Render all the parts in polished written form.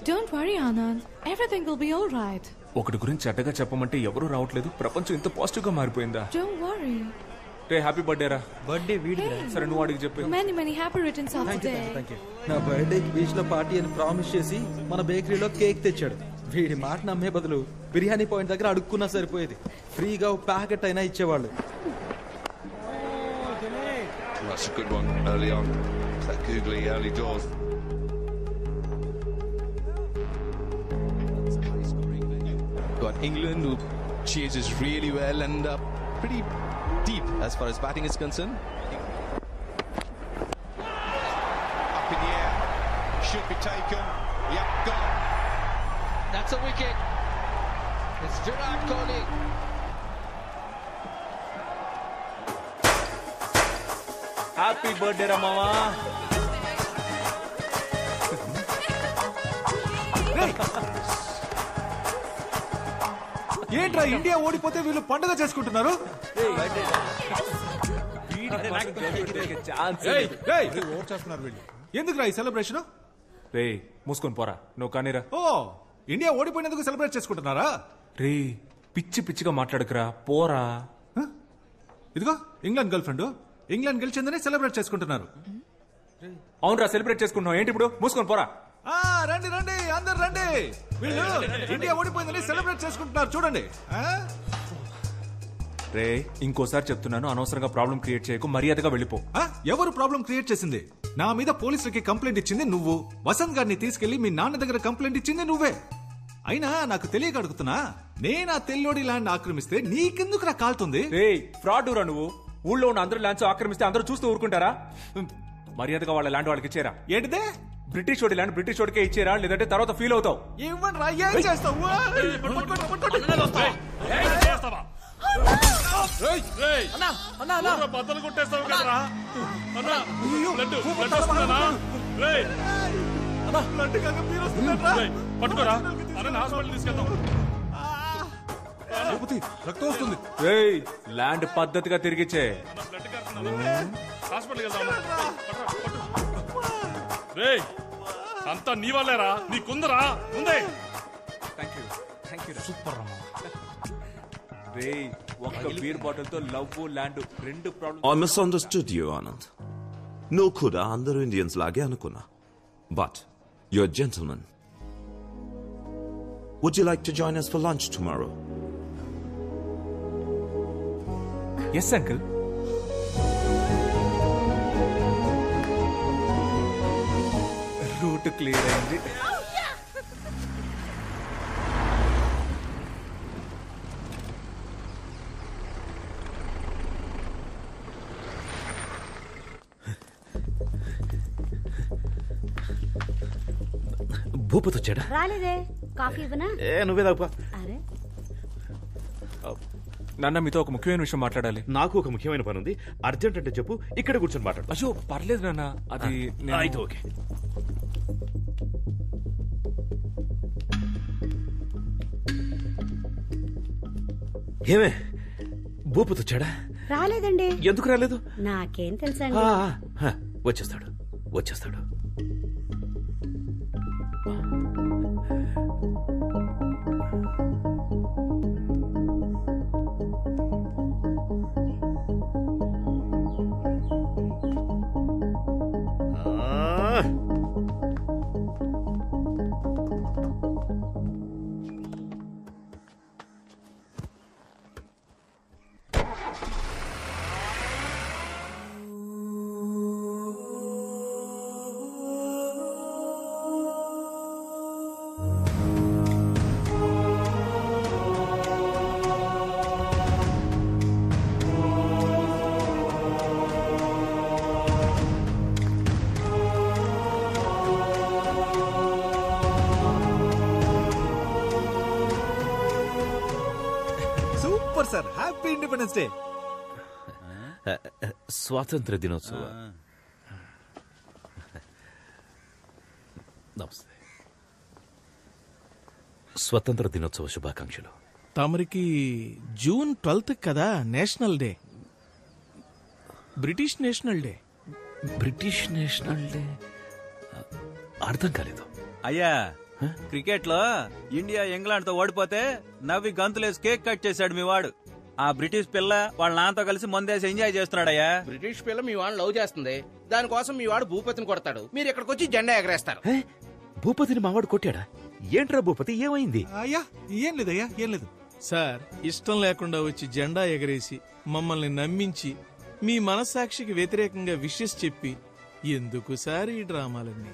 Don't worry, Anand. Everything will be all right. ఒకటి గురించి చెడ్డగా చెప్పమంటే ఎవరూ రావట్లేదు. ప్రపంచం ఇంత పాజిటివ్ గా మారిపోయిందా? Don't worry. Ray happy birthday రా. బర్త్డే వీడిరా. సరే నువ్వు అడిగి చెప్పు. Many happy returns of the day. నా బర్త్డేకి బీచ్ లో పార్టీ అని ప్రామిస్ చేసి మన బేకరీలో కేక్ తెచ్చాడు. వీడి మాట నమ్మే బదులు బిర్యానీ పాయింట్ దగ్గర అడుక్కున్నా సరిపోయేది. ఫ్రీగా ఒక ప్యాకెట్ అయినా ఇచ్చేవాళ్ళు. That's a good one early on. That googly early doors. Got England who chases really well and pretty deep as far as batting is concerned. Up in the air. Should be taken. Yep, gone. That's a wicket. It's Virat Kohli. Happy birthday రా మావా. ఏంట్రా India ఓడిపోతే వీళ్ళు పండుగ చేసుకుంటున్నారు? ఎందుకురా ఈ celebration? రే మూసుకొని పోరా. నువ్వు కానీరా. ఓ ఇండియా ఓడిపోయినందుకు సెలబ్రేట్ చేసుకుంటున్నారా? రే పిచ్చి పిచ్చిగా మాట్లాడకురా, పోరా. ఇదిగో ఇంగ్లాండ్ గర్ల్ ఫ్రెండ్, ఇంగ్లాండ్ గెలిచిందని సెలబ్రేట్ చేసుకుంటున్నారు. అవునరా సెలబ్రేట్ చేసుకుంటున్నావు ఏంటి ఇప్పుడు? మూసుకొని పోరా. రండి రండి అందరు రండి. వీళ్ళు ఇండియా ఓడిపోయిందని సెలబ్రేట్ చేసుకుంటున్నారు చూడండి. రే ఇంకోసారి చెప్తున్నాను, అనవసరంగా ప్రాబ్లం క్రియేట్ చేయకు, మర్యాదగా వెళ్ళిపో. ఎవరు ప్రాబ్లం క్రియేట్ చేసింది? నా మీద పోలీసులకి కంప్లైంట్ ఇచ్చింది నువ్వు. వసంత్ గారిని తీసుకెళ్లి మీ నాన్న దగ్గర కంప్లైంట్ ఇచ్చింది నువ్వే. అయినా నాకు తెలియక అడుగుతున్నా, నేను ఆ తెల్లోడి ల్యాండ్ ఆక్రమిస్తే నీకెందుకు నా కాలుతుంది? రే ఫ్రాడ్ రా నువ్వు. ఊళ్ళో ఉన్న అందరూ ల్యాండ్స్ ఆక్రమిస్తే అందరూ చూస్తూ ఊరుకుంటారా? మర్యాదగా వాళ్ళ ల్యాండ్ వాళ్ళకి ఇచ్చేరా. ఏంటిదే? బ్రిటిష్ వాడి ల్యాండ్ బ్రిటిష్ వాడికే ఇచ్చేరా, లేదంటే తర్వాత ఫీల్ అవుతావు. ఇవ్వండి రా, ఏం చేస్తావు? బద్దలు కొట్టేస్తావు కదరా. పట్టుకోరా, హాస్పిటల్ తీసుకెళ్తాం. రక్తం వస్తుంది. ల్యాండ్ పద్ధతిగా తిరిగిచ్చే. హాస్పిటల్కి వెళ్తాం. అంతా నీ వాళ్ళేరా, నీకుందరా ఉందే. సూపర్ రే ఒక్క బీర్ బాటిల్ తో లవ్ ల్యాండ్ రెండు problem. I misunderstood you, Anand. No kuda andaru Indians lage anukuna. But you're a gentleman. Would you like to join us for lunch tomorrow? Yes, uncle. Route clear అయింది. భూపతి వచ్చాడా? రాలేదే. Coffee ఇవ్వనా? నువ్వే తాగుపా. అరే నాన్న మీతో ఒక ముఖ్యమైన విషయం మాట్లాడాలి. నాకు ఒక ముఖ్యమైన పని ఉంది, అర్జెంట్ అంటే చెప్పు, ఇక్కడ కూర్చొని మాట్లాడు. అయ్యో పర్లేదు నాన్న, అది అయితే ఓకే. ఏమే భూపతి వచ్చాడా? రాలేదండి. ఎందుకు రాలేదు? నాకేం తెలుసండి. వచ్చేస్తాడు వచ్చేస్తాడు. Sir happy independence day. స్వాతంత్ర దినోత్సవ నమస్తే. స్వతంత్ర దినోత్సవ శుభాకాంక్షలు. తమరికి జూన్ 12 కదా national day, British national day. British national day అర్థం కాలేదు. అయ్యా క్రికెట్ లో ఇండియా ఇంగ్లాండ్ తో ఓడిపోతే నవ్వి గంతులేసి కేక్ కట్ చేశాడు మీ వాడు. ఆ బ్రిటిష్ పిల్ల వాళ్ళ నాన్నతో కలిసి మందేసి ఎంజాయ్ చేస్తున్నాడయ్యా. బ్రిటిష్ పిల్ల మీ వాడిని లవ్ చేస్తుంది, దానికోసం మీ వాడు భూపతిని కొడతాడు, మీరు ఇక్కడికి వచ్చి జెండా ఎగరేస్తారు. భూపతిని మావాడు కొట్టాడా? ఏంట్రా భూపతి, ఏమైంది? అయ్యా ఏం లేదయ్యా, ఏం లేదు సార్. ఇష్టం లేకుండా వచ్చి జెండా ఎగరేసి మమ్మల్ని నమ్మించి మీ మనస్సాక్షికి వ్యతిరేకంగా విషెస్ చెప్పి ఎందుకు సార్ ఈ డ్రామాలన్నీ?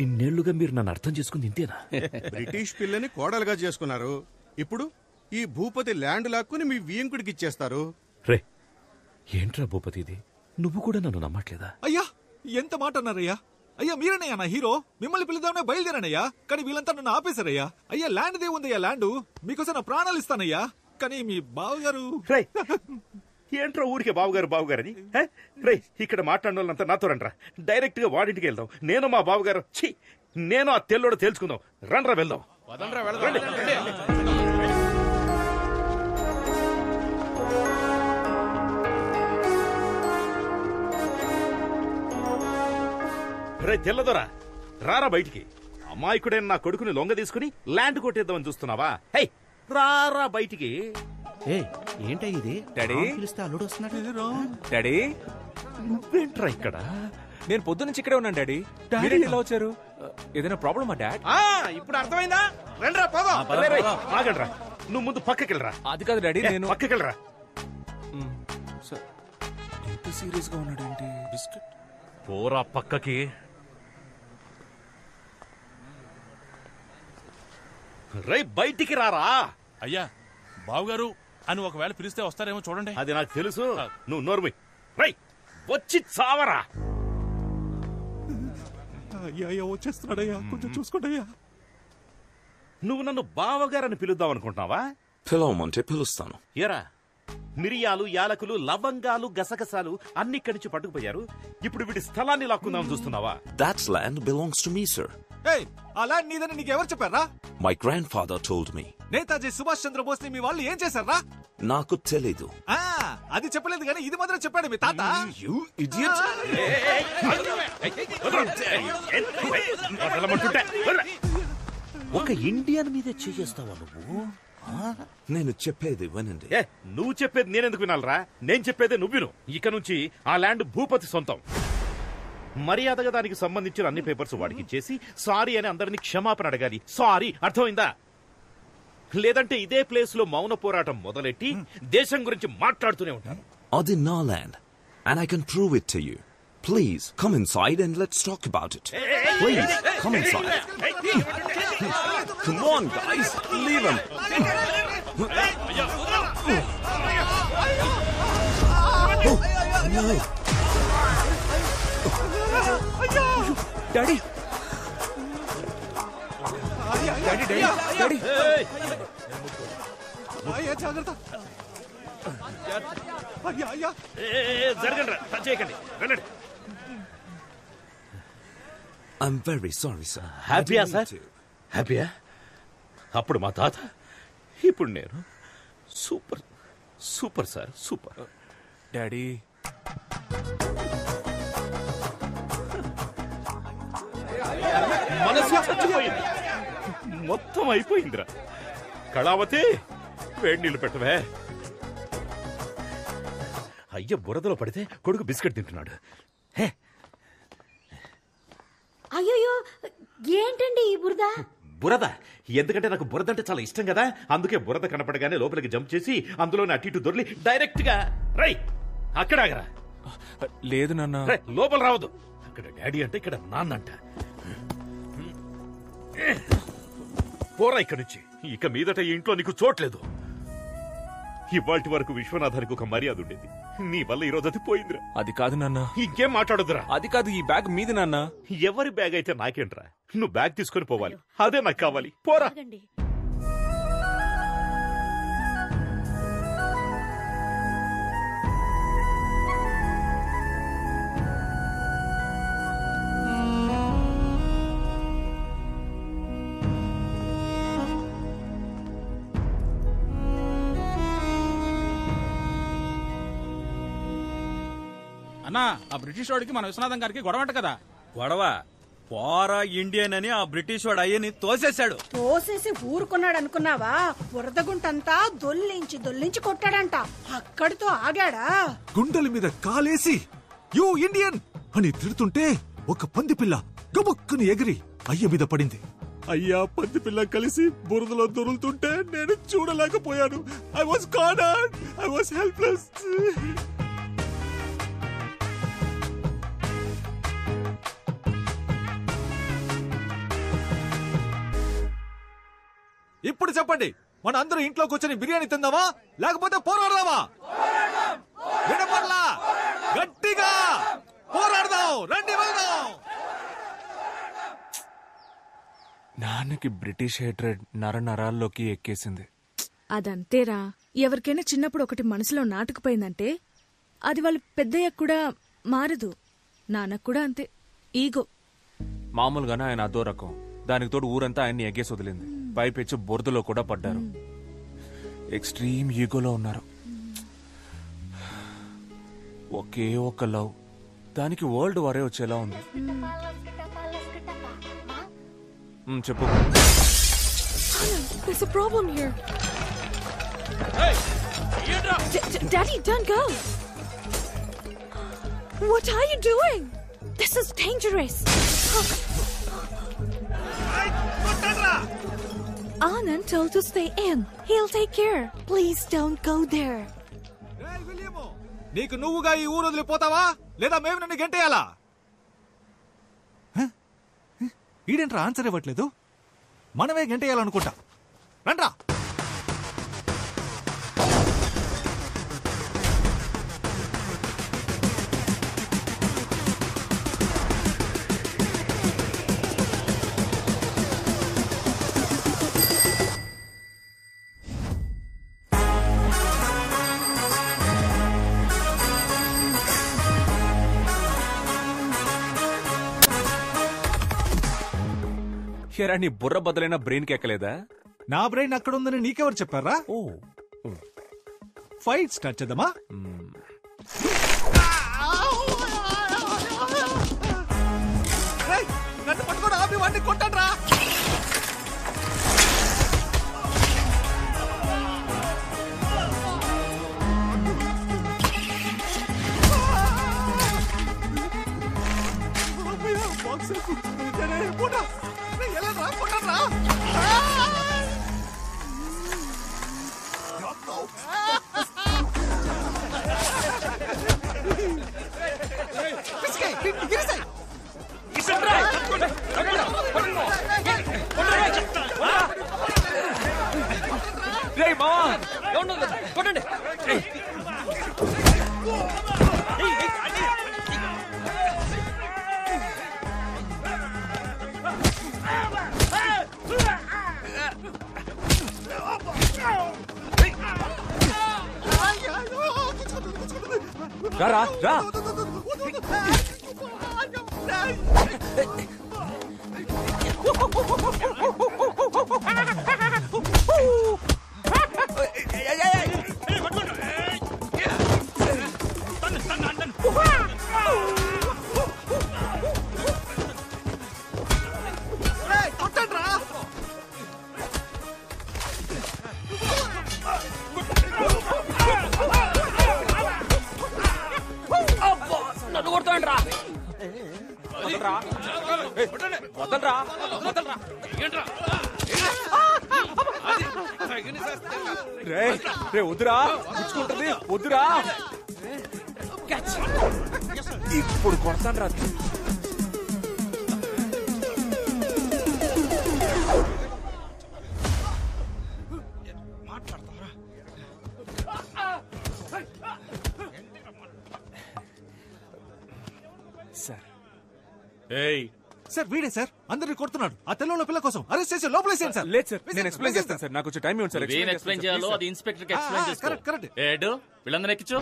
ఇన్నేళ్లుగా మీరు నన్ను అర్థం చేసుకుంది ఇంతేనా? బ్రిటిష్ పిల్లని కోడలుగా చేసుకున్నారు, ఇప్పుడు ఈ భూపతి ల్యాండ్ లాక్కుని మీ వియంకుడికి ఇచ్చేస్తారు. రే ఏంట్రా భూపతి ఇది, నువ్వు కూడా నన్ను నమ్మట్లేదా? అయ్యా ఎంత మాట అన్నారయ్యా. అయ్యా మీరనయ్యా నా హీరో, మిమ్మల్ని పిలుద్దామనే బయలుదేరానయ్యా, కానీ వీళ్ళంతా నన్ను ఆపేశారయ్యా. అయ్యా ల్యాండ్ దే ఉందయ్యా, ల్యాండ్ మీకోసం నా ప్రాణాలు ఇస్తానయ్యా, కానీ మీ బావగారు. ఏంట్రా ఊరికే బావగారు బావగారని? రే ఇక్కడ మాట్లాడిన వాళ్ళంతా నాతో రండ్రా, డైరెక్ట్ గా వాడింటికి వెళ్దాం. నేను మా బావగారు నేను ఆ తెల్లోడు తేల్చుకుందాం. రండ్రా వెళ్దాం. రే తెల్లదొరా, రారా బయటికి. అమాయకుడైన నా కొడుకుని లొంగ తీసుకుని ల్యాండ్ కొట్టేద్దామని చూస్తున్నావా? హే రారా బయటికి. ఏంటో ఇది డాడీ పిలిస్తే అల్లుడు వస్తున్నాడు. డాడీ నువ్వేంట్రా ఇక్కడ? నేను పొద్దు నుంచి ఇక్కడే ఉన్నాను డాడీ. మీరేంటి ఇలా వచ్చారు? ఏదైనా ప్రాబ్లమా డాడ్? ఇప్పుడు అర్థమైందా? రండ్రా పోదాం. ఆగండ్రా, నువ్వు ముందు పక్కకెళ్ళరా. అది కాదు డాడీ, నేను పక్కకెళ్ళరా. ఎంత సీరియస్ గా ఉన్నాడేంటి? బిస్కెట్ పోరా పక్కకి. రై బయటికి రారా. అయ్యా బావగారు అని ఒకవేళ పిలిస్తే వస్తారేమో చూడండి. అది నాకు తెలుసు, నువ్వు నోర్మి. రై వచ్చి చావరా. అయ్యా వచ్చేస్తున్నాడయ్యా, కొంచెం చూసుకోండియ్యా. నువ్వు నన్ను బావగారని పిలుద్దాం అనుకుంటున్నావా? పిలవమంటే పిలుస్తాను. ఎరా మిరియాలు, యాలకులు, లవంగాలు, గసగసాలు అన్ని ఇక్కడి నుంచి పట్టుకుపోయారు. ఇప్పుడు వీడి స్థలాన్ని లాక్కుందాం చూస్తున్నావా? That land belongs to me, sir. ఆ ల్యాండ్ నీదని నీకెవరు చెప్పారా? My grandfather told me. Netaji Subhash Chandrabose ని మీ వాళ్ళు ఏం చేశారా? నాకు తెలీదు. అది చెప్పలేదు కానీ ఇది మాత్రం చెప్పాడు మీ తాత. You idiot! ఒక ఇండియన్ మీదే చేస్తావా నువ్వు? నేను చెప్పేది వినండి. నువ్వు చెప్పేది నేనెందుకు వినాలరా? నేను చెప్పేది నువ్వు విను. ఇక నుంచి ఆ ల్యాండ్ భూపతి సొంతం. మర్యాదగా దానికి సంబంధించిన అన్ని పేపర్స్ వాడికి ఇచ్చేసి సారీ అని అందరినీ క్షమాపణ అడగాలి. సారీ, అర్థమైందా? లేదంటే ఇదే ప్లేస్ లో మౌన పోరాటం మొదలెట్టి దేశం గురించి మాట్లాడుతూనే ఉంటాను. అది నా land and I can prove it to you. Please come inside and let's talk about it. Please come inside. Come on guys, leave him. No. Daddy daddy daddy అయ్యా జాగ్రత్త. అయ్యా అయ్యా జరగండి, టచ్ చేయకండి, వెళ్ళండి. I'm very sorry, sir. హ్యాపీయా sir? హ్యాపీయా? అప్పుడు మా తాత, ఇప్పుడు నేను. Super super sir, super. Daddy మనసు చచ్చిపోయింది, మొత్తం అయిపోయిందిరా. కళావతి వేడి నీళ్ళు పెట్టవే. అయ్య బురదలో పడితే కొడుకు బిస్కెట్ తింటున్నాడు. అయ్యో ఏంటండి ఈ బురద? బురద ఎందుకంటే నాకు బురద అంటే చాలా ఇష్టం కదా, అందుకే బురద కనపడగానే లోపలికి జంప్ చేసి అందులోనే అటు ఇటు దొర్లి డైరెక్ట్ గా రై అక్కడ ఆగరా. లేదు నాన్న, లోపల రావద్దు. అక్కడ డాడీ అంటే ఇక్కడ నాన్నంట. పోరా ఇక్కడి నుంచి. ఇక మీదట ఈ ఇంట్లో నీకు చోట్లేదు. ఇవాల్టి వరకు విశ్వనాథానికి ఒక మర్యాద ఉండేది, నీ వల్ల ఈ రోజు అది పోయిందిరా. అది కాదు నాన్న. ఇంకేం మాట్లాడొద్దురా. అది కాదు, ఈ బ్యాగ్ మీది నాన్న. ఎవరి బ్యాగ్ అయితే నాకేంట్రా? నువ్వు బ్యాగ్ తీసుకొని పోవాలి, అదే నాకు కావాలి. పోరా. అన్నా, ఆ బ్రిటిష్ వాడికి మన విశ్వనాథం గారికి గొడవ అంట కదా. గొడవ పోరా ఇండియన్ అని ఆ బ్రిటిష్ వాడు అయ్యని తోసేశాడు. తోసేసి ఊరుకున్నాడు అనుకున్నావా? బురదగుంటంతా దొల్లించి కొట్టాడంట. అక్కడితో ఆగాడా? గుండెల మీద కాలేసి యూ ఇండియన్ అని తిడుతుంటే ఒక పంది పిల్ల గబుక్కుని ఎగిరి అయ్య మీద పడింది. అయ్యా పంది పిల్ల కలిసి బురదలో దొరులుతుంటే నేను చూడలేకపోయాను. I was cornered, I was helpless. ఇప్పుడు చెప్పండి, మన అందరూ ఇంట్లో కూర్చొని బిర్యానీ తిందామా లేకపోతే పోరాడదామా? వినపడలా? గట్టిగా పోరాడదాం, రండి వెళ్దాం. నాన్నకి బ్రిటిష్ హేట్రెడ్ నరాల్లోకి ఎక్కేసింది. అదంతేరా. ఎవరికైనా చిన్నప్పుడు ఒకటి మనసులో నాటుకుపోయిందంటే అది వాళ్ళు పెద్దయ్యాక కూడా మారదు. నాన్నకు కూడా అంతే, ఈగో. మామూలుగానే ఆయన అదో రకం. దానికి తోడు ఊరంతా ఆయన్ని ఎగ్గేసి వదిలింది. పైపెచ్చి బురదలో కూడా పడ్డారు. ఎక్స్ట్రీమ్ ఈగోలో ఉన్నారు. ఒకే ఒక్క లవ్, దానికి వరల్డ్ వారే వచ్చేలా ఉంది. చెప్పు. There's a problem here. Daddy, don't go. What are you doing? This is dangerous. Anand told to stay in. He'll take care. Please don't go there. నీకు నువ్వుగా ఈ ఊరు వదిలిపోతావా లేదా మేము నిన్ను గంటేయాలా? ఈడేంట్రా ఆన్సర్ ఇవ్వట్లేదు? మనమే గంటేయాలనుకుంటా. రండ్రా. హేరా, నీ బుర్ర బద్దలైన బ్రెయిన్ కి ఎక్కలేదా? నా బ్రెయిన్ అక్కడ ఉందని నీకెవరు చెప్పారా? ఫైట్ స్టార్ట్ చేద్దామా? నన్ను పట్టుకోండి, ఆపి వాడిని కొట్టండి రా. రా రా. నన్ను కొడతాండి రా. వదలరా. రే వద్దురా, పుచ్చుకుంటుంది, వద్దురా. ఇప్పుడు కొడతాను రా. సార్ వీడే సార్, అందరినీ కొడుతున్నాడు. ఆ తెల్లంలో పిల్ల కోసం అరెస్ట్ చేసి లోపలేసేయండి సార్. లేదు సార్, నేను ఎక్స్ప్లెయిన్ చేస్తాను సార్. నాకు కొంచెం టైం ఇవ్వండి సార్. ఎక్స్ప్లెయిన్ చేయాలో అది ఇన్స్పెక్టర్ కి ఎక్స్ప్లెయిన్ చేసుకో. కరెక్ట్. ఏడు వీళ్ళందరూ ఎక్కించు.